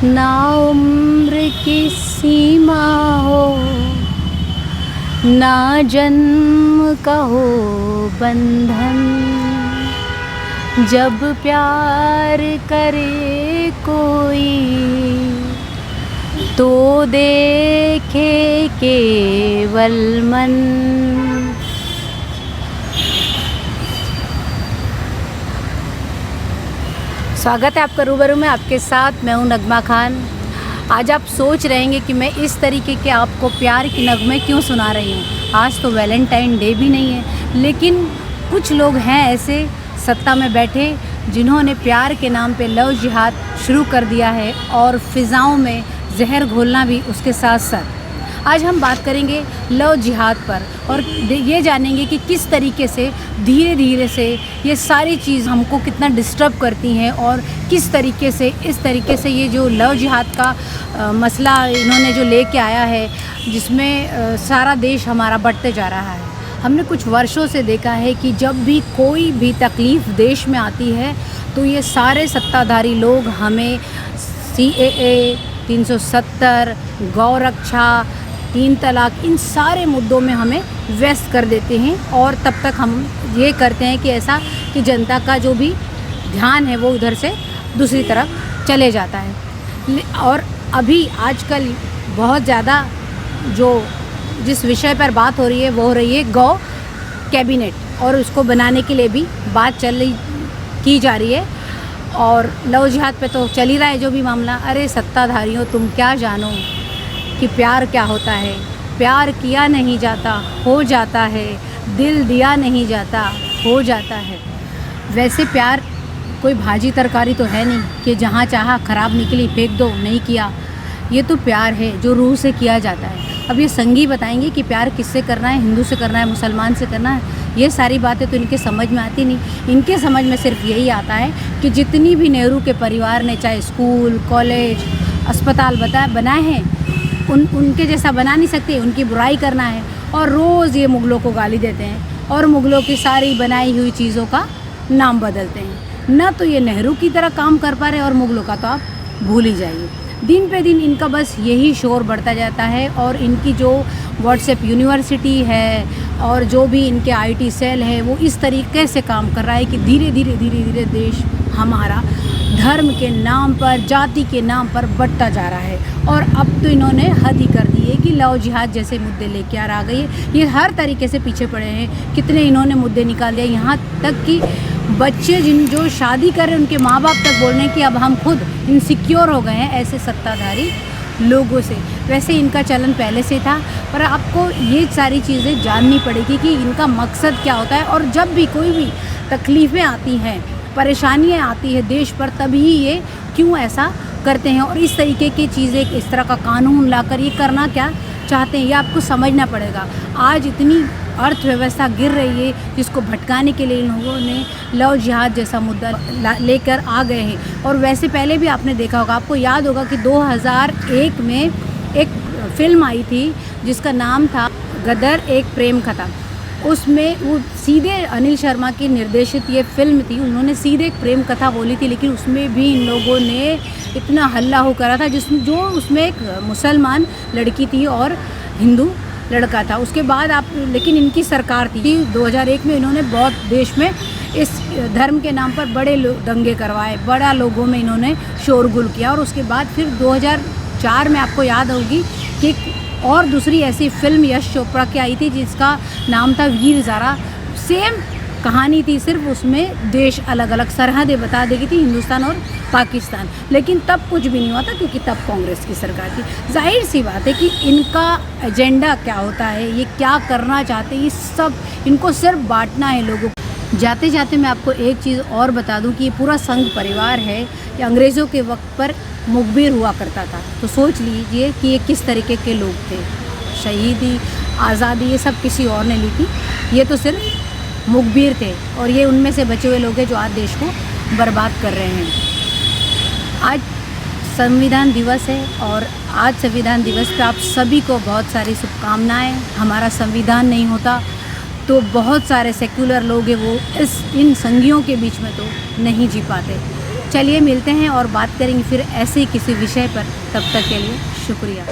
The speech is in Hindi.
ना उम्र की सीमा हो, ना जन्म का हो बंधन। जब प्यार करे कोई तो देखे केवल मन। स्वागत है आपका रूबरू में, आपके साथ मैं हूं नगमा खान। आज आप सोच रहे हैं कि मैं इस तरीके के आपको प्यार की नगमे क्यों सुना रही हूँ। आज तो वैलेंटाइन डे भी नहीं है, लेकिन कुछ लोग हैं ऐसे सत्ता में बैठे जिन्होंने प्यार के नाम पे लव जिहाद शुरू कर दिया है और फ़िज़ाओं में जहर घोलना भी उसके साथ साथ। आज हम बात करेंगे लव जिहाद पर और ये जानेंगे कि किस तरीके से धीरे धीरे से ये सारी चीज़ हमको कितना डिस्टर्ब करती हैं और किस तरीके से इस तरीके से ये जो लव जिहाद का मसला इन्होंने जो लेके आया है, जिसमें सारा देश हमारा बढ़ते जा रहा है। हमने कुछ वर्षों से देखा है कि जब भी कोई भी तकलीफ़ देश में आती है तो ये सारे सत्ताधारी लोग हमें CAA, 370, गौरक्षा, 3 तलाक, इन सारे मुद्दों में हमें व्यस्त कर देते हैं और तब तक हम ये करते हैं कि ऐसा कि जनता का जो भी ध्यान है वो उधर से दूसरी तरफ चले जाता है। और अभी आजकल बहुत ज़्यादा जिस विषय पर बात हो रही है वो हो रही है गौ कैबिनेट, और उसको बनाने के लिए भी बात की जा रही है। और लव जिहाद पे तो चल ही रहा है जो भी मामला। अरे सत्ताधारियों, तुम क्या जानो कि प्यार क्या होता है। प्यार किया नहीं जाता, हो जाता है। दिल दिया नहीं जाता, हो जाता है। वैसे प्यार कोई भाजी तरकारी तो है नहीं कि जहाँ चाहा ख़राब निकली फेंक दो, नहीं किया। ये तो प्यार है जो रूह से किया जाता है। अब ये संगी बताएंगे कि प्यार किससे करना है, हिंदू से करना है, मुसलमान से करना है। ये सारी बातें तो इनके समझ में आती नहीं। इनके समझ में सिर्फ यही आता है कि जितनी भी नेहरू के परिवार ने चाहे स्कूल, कॉलेज, अस्पताल बनाए हैं, उनके जैसा बना नहीं सकते, उनकी बुराई करना है। और रोज़ ये मुग़लों को गाली देते हैं और मुग़लों की सारी बनाई हुई चीज़ों का नाम बदलते हैं। ना तो ये नेहरू की तरह काम कर पा रहे और मुग़लों का तो आप भूल ही जाइए। दिन पे दिन इनका बस यही शोर बढ़ता जाता है और इनकी जो व्हाट्सएप यूनिवर्सिटी है और जो भी इनके IT सेल है वो इस तरीके से काम कर रहा है कि धीरे धीरे देश हमारा धर्म के नाम पर, जाति के नाम पर बढ़ता जा रहा है। और अब तो इन्होंने हद ही कर दी है कि लव जिहाद जैसे मुद्दे लेके आ गई है। ये हर तरीके से पीछे पड़े हैं। कितने इन्होंने मुद्दे निकाल दिए, यहाँ तक कि बच्चे जो शादी कर रहे हैं उनके माँ बाप तक बोल रहे हैं कि अब हम खुद इनसिक्योर हो गए हैं ऐसे सत्ताधारी लोगों से। वैसे इनका चलन पहले से था, पर आपको ये सारी चीज़ें जाननी पड़ेगी कि इनका मकसद क्या होता है। और जब भी कोई भी तकलीफ़ें आती हैं, परेशानियाँ आती है देश पर, तभी ये क्यों ऐसा करते हैं और इस तरीके की चीज़ें, इस तरह का कानून लाकर ये करना क्या चाहते हैं, ये आपको समझना पड़ेगा। आज इतनी अर्थव्यवस्था गिर रही है जिसको भटकाने के लिए इन लोगों ने लव जिहाद जैसा मुद्दा लेकर आ गए हैं। और वैसे पहले भी आपने देखा होगा, आपको याद होगा कि 2001 में एक फ़िल्म आई थी जिसका नाम था गदर, एक प्रेम कथा। उसमें वो सीधे अनिल शर्मा की निर्देशित ये फ़िल्म थी, उन्होंने सीधे एक प्रेम कथा बोली थी, लेकिन उसमें भी इन लोगों ने इतना हल्ला हो करा था उसमें एक मुसलमान लड़की थी और हिंदू लड़का था। उसके बाद लेकिन इनकी सरकार थी 2001 में, इन्होंने बहुत देश में इस धर्म के नाम पर बड़े दंगे करवाए, बड़ा लोगों में इन्होंने शोरगुल किया। और उसके बाद फिर 2004 में आपको याद होगी कि और दूसरी ऐसी फिल्म यश चोपड़ा की आई थी जिसका नाम था वीर ज़ारा। सेम कहानी थी, सिर्फ उसमें देश अलग अलग सरहदें बता दी गई थी, हिंदुस्तान और पाकिस्तान। लेकिन तब कुछ भी नहीं हुआ था क्योंकि तब कांग्रेस की सरकार थी। जाहिर सी बात है कि इनका एजेंडा क्या होता है, ये क्या करना चाहते हैं, ये सब इनको सिर्फ बांटना है लोगों को। जाते जाते मैं आपको एक चीज़ और बता दूं कि ये पूरा संघ परिवार है, ये अंग्रेज़ों के वक्त पर मुखबिर हुआ करता था। तो सोच लीजिए कि ये किस तरीके के लोग थे। शहीदी, आज़ादी, ये सब किसी और ने ली थी, ये तो सिर्फ मुखबिर थे। और ये उनमें से बचे हुए लोग हैं जो आज देश को बर्बाद कर रहे हैं। आज संविधान दिवस है और आज संविधान दिवस पे आप सभी को बहुत सारी शुभकामनाएं। हमारा संविधान नहीं होता तो बहुत सारे सेक्युलर लोग हैं वो इन संघियों के बीच में तो नहीं जी पाते। चलिए मिलते हैं और बात करेंगे फिर ऐसे ही किसी विषय पर। तब तक के लिए शुक्रिया।